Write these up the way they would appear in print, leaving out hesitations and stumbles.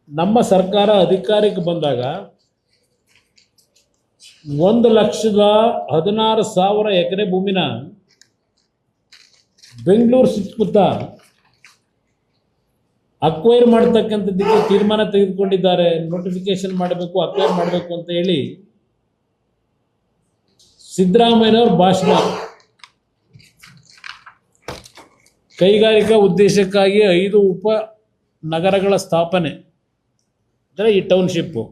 ನಮ್ಮ ಸರ್ಕಾರ ಅಧಿಕಾರಕ್ಕೆ ಬಂದಾಗ 1,16,000 ಎಕರೆ ಭೂಮಿನ ಬೆಂಗಳೂರು ಸುತ್ತಮುತ್ತ ಅಕ್ವೈರ್ ಮಾಡ್ತಕ್ಕಂಥದ್ದಕ್ಕೆ ತೀರ್ಮಾನ ತೆಗೆದುಕೊಂಡಿದ್ದಾರೆ. ನೋಟಿಫಿಕೇಶನ್ ಮಾಡಬೇಕು, ಅಕ್ವೈರ್ ಮಾಡಬೇಕು ಅಂತ ಹೇಳಿ ಸಿದ್ದರಾಮಯ್ಯನವ್ರ ಭಾಷಣ. ಕೈಗಾರಿಕಾ ಉದ್ದೇಶಕ್ಕಾಗಿ 5 ಉಪ ನಗರಗಳ ಸ್ಥಾಪನೆ ಅಂದರೆ ಈ ಟೌನ್ಶಿಪ್ಪು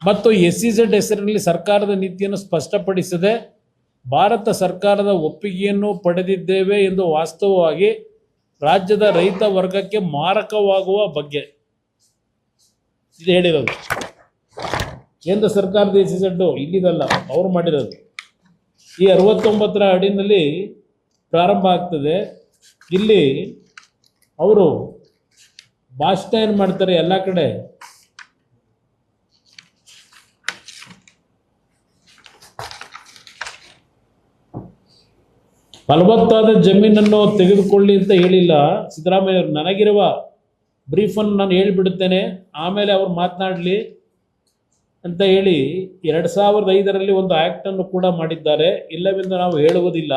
ಮತ್ತು SEZ ಹೆಸರಿನಲ್ಲಿ ಸರ್ಕಾರದ ನೀತಿಯನ್ನು ಸ್ಪಷ್ಟಪಡಿಸದೆ ಭಾರತ ಸರ್ಕಾರದ ಒಪ್ಪಿಗೆಯನ್ನು ಪಡೆದಿದ್ದೇವೆ ಎಂದು ವಾಸ್ತವವಾಗಿ ರಾಜ್ಯದ ರೈತ ವರ್ಗಕ್ಕೆ ಮಾರಕವಾಗುವ ಬಗ್ಗೆ ಇದು ಹೇಳಿರೋದು. ಕೇಂದ್ರ ಸರ್ಕಾರದ SEZ ಇಲ್ಲಿದಲ್ಲ, ಅವರು ಮಾಡಿರೋದು. ಈ 69ರ ಅಡಿನಲ್ಲಿ ಪ್ರಾರಂಭ ಆಗ್ತದೆ. ಇಲ್ಲಿ ಅವರು ಭಾಷಣ ಏನು ಮಾಡ್ತಾರೆ ಎಲ್ಲ ಕಡೆ, ಫಲವತ್ತಾದ ಜಮೀನನ್ನು ತೆಗೆದುಕೊಳ್ಳಿ ಅಂತ ಹೇಳಿಲ್ಲ ಸಿದ್ದರಾಮಯ್ಯ ಅವರು. ನನಗಿರುವ ಬ್ರೀಫನ್ನು ನಾನು ಹೇಳಿಬಿಡುತ್ತೇನೆ, ಆಮೇಲೆ ಅವರು ಮಾತನಾಡಲಿ ಅಂತ ಹೇಳಿ 2005ರಲ್ಲಿ ಒಂದು ಆ್ಯಕ್ಟನ್ನು ಕೂಡ ಮಾಡಿದ್ದಾರೆ. ಇಲ್ಲವೆಂದು ನಾವು ಹೇಳುವುದಿಲ್ಲ.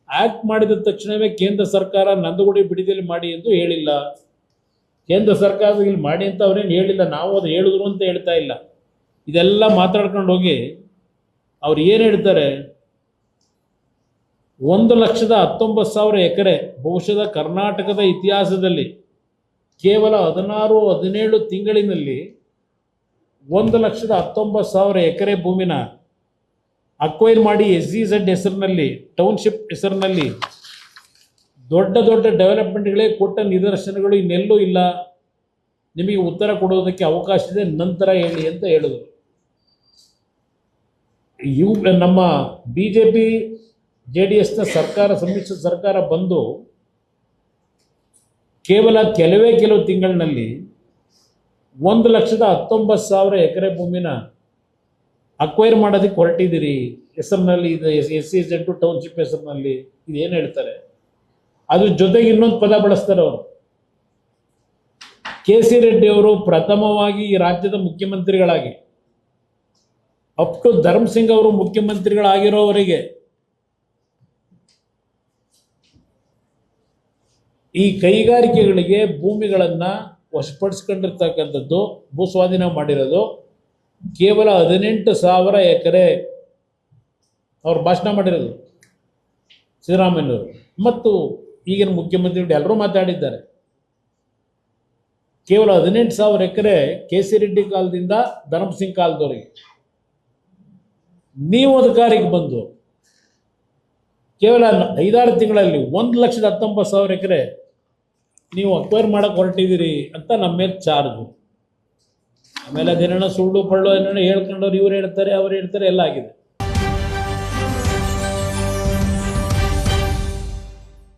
ಆ್ಯಕ್ಟ್ ಮಾಡಿದ ತಕ್ಷಣವೇ ಕೇಂದ್ರ ಸರ್ಕಾರ ನಂದಗುಡಿ ಬಿಡುಗಡೆ ಮಾಡಿ ಎಂದು ಹೇಳಿಲ್ಲ. ಕೇಂದ್ರ ಸರ್ಕಾರದಲ್ಲಿ ಮಾಡಿ ಅಂತ ಅವರೇನು ಹೇಳಿಲ್ಲ, ನಾವು ಅದು ಹೇಳಿದ್ರು ಅಂತ ಹೇಳ್ತಾ ಇಲ್ಲ. ಇದೆಲ್ಲ ಮಾತಾಡ್ಕೊಂಡು ಹೋಗಿ ಅವ್ರು ಏನು ಹೇಳ್ತಾರೆ, 1,19,000 ಎಕರೆ ಬಹುಶಃ ಕರ್ನಾಟಕದ ಇತಿಹಾಸದಲ್ಲಿ ಕೇವಲ 16-17 ತಿಂಗಳಿನಲ್ಲಿ 1,19,000 ಎಕರೆ ಭೂಮಿನ ಅಕ್ವೈರ್ ಮಾಡಿ SEZ ಹೆಸರಿನಲ್ಲಿ, ಟೌನ್ಶಿಪ್ ಹೆಸರಿನಲ್ಲಿ ದೊಡ್ಡ ದೊಡ್ಡ ಡೆವಲಪ್ಮೆಂಟ್ಗಳೇ ಕೊಟ್ಟ ನಿದರ್ಶನಗಳು ಇನ್ನೆಲ್ಲೂ ಇಲ್ಲ. ನಿಮಗೆ ಉತ್ತರ ಕೊಡೋದಕ್ಕೆ ಅವಕಾಶ ಇದೆ, ನಂತರ ಹೇಳಿ ಅಂತ ಹೇಳಿದರು. ನಮ್ಮ BJP JDSನ ಸರ್ಕಾರ, ಸಮ್ಮಿಶ್ರ ಸರ್ಕಾರ ಬಂದು ಕೇವಲ ಕೆಲವು ತಿಂಗಳಿನಲ್ಲಿ 1,19,000 ಎಕರೆ ಭೂಮಿನ ಅಕ್ವೈರ್ ಮಾಡೋದಕ್ಕೆ ಹೊರಟಿದ್ದೀರಿ ಹೆಸರಿನಲ್ಲಿ, ಇದು SEZ ಟೌನ್ಶಿಪ್ ಹೆಸರಿನಲ್ಲಿ. ಇದೇನು ಹೇಳ್ತಾರೆ, ಅದ್ರ ಜೊತೆಗೆ ಇನ್ನೊಂದು ಪದ ಬಳಸ್ತಾರೆ ಅವರು. KC ರೆಡ್ಡಿ ಅವರು ಪ್ರಥಮವಾಗಿ ಈ ರಾಜ್ಯದ ಮುಖ್ಯಮಂತ್ರಿಗಳಾಗಿ ಅಪ್ ಟು ಧರ್ಮಸಿಂಗ್ ಅವರು ಮುಖ್ಯಮಂತ್ರಿಗಳಾಗಿರೋವರೆಗೆ ಈ ಕೈಗಾರಿಕೆಗಳಿಗೆ ಭೂಮಿಗಳನ್ನು ವಶಪಡಿಸ್ಕೊಂಡಿರ್ತಕ್ಕಂಥದ್ದು, ಭೂಸ್ವಾಧೀನ ಮಾಡಿರೋದು ಕೇವಲ 18,000 ಎಕರೆ. ಅವ್ರು ಭಾಷಣ ಮಾಡಿರೋದು ಸಿದ್ದರಾಮಯ್ಯನವರು ಮತ್ತು ಈಗಿನ ಮುಖ್ಯಮಂತ್ರಿಗಳು ಎಲ್ಲರೂ ಮಾತಾಡಿದ್ದಾರೆ. ಕೇವಲ 18,000 ಎಕರೆ KC ರೆಡ್ಡಿ ಕಾಲದಿಂದ ಧರ್ಮಸಿಂಗ್ ಕಾಲದವರೆಗೆ. ನೀವು ಅಧಿಕಾರಿಗೆ ಬಂದು ಕೇವಲ 5-6 ತಿಂಗಳಲ್ಲಿ 1,19,000 ಎಕರೆ ನೀವು ಅಕ್ವೈರ್ ಮಾಡೋಕ್ಕೆ ಹೊರಟಿದ್ದೀರಿ ಅಂತ ನಮ್ಮ ಮೇಲೆ ಚಾರ್ಜು. ಆಮೇಲೆ ಅದೇನೋ ಸುಳ್ಳು ಪಳ್ಳು ಏನೇನೋ ಹೇಳ್ಕೊಂಡವ್ರು ಇವ್ರು ಹೇಳ್ತಾರೆ, ಅವ್ರು ಹೇಳ್ತಾರೆ, ಎಲ್ಲ ಆಗಿದೆ.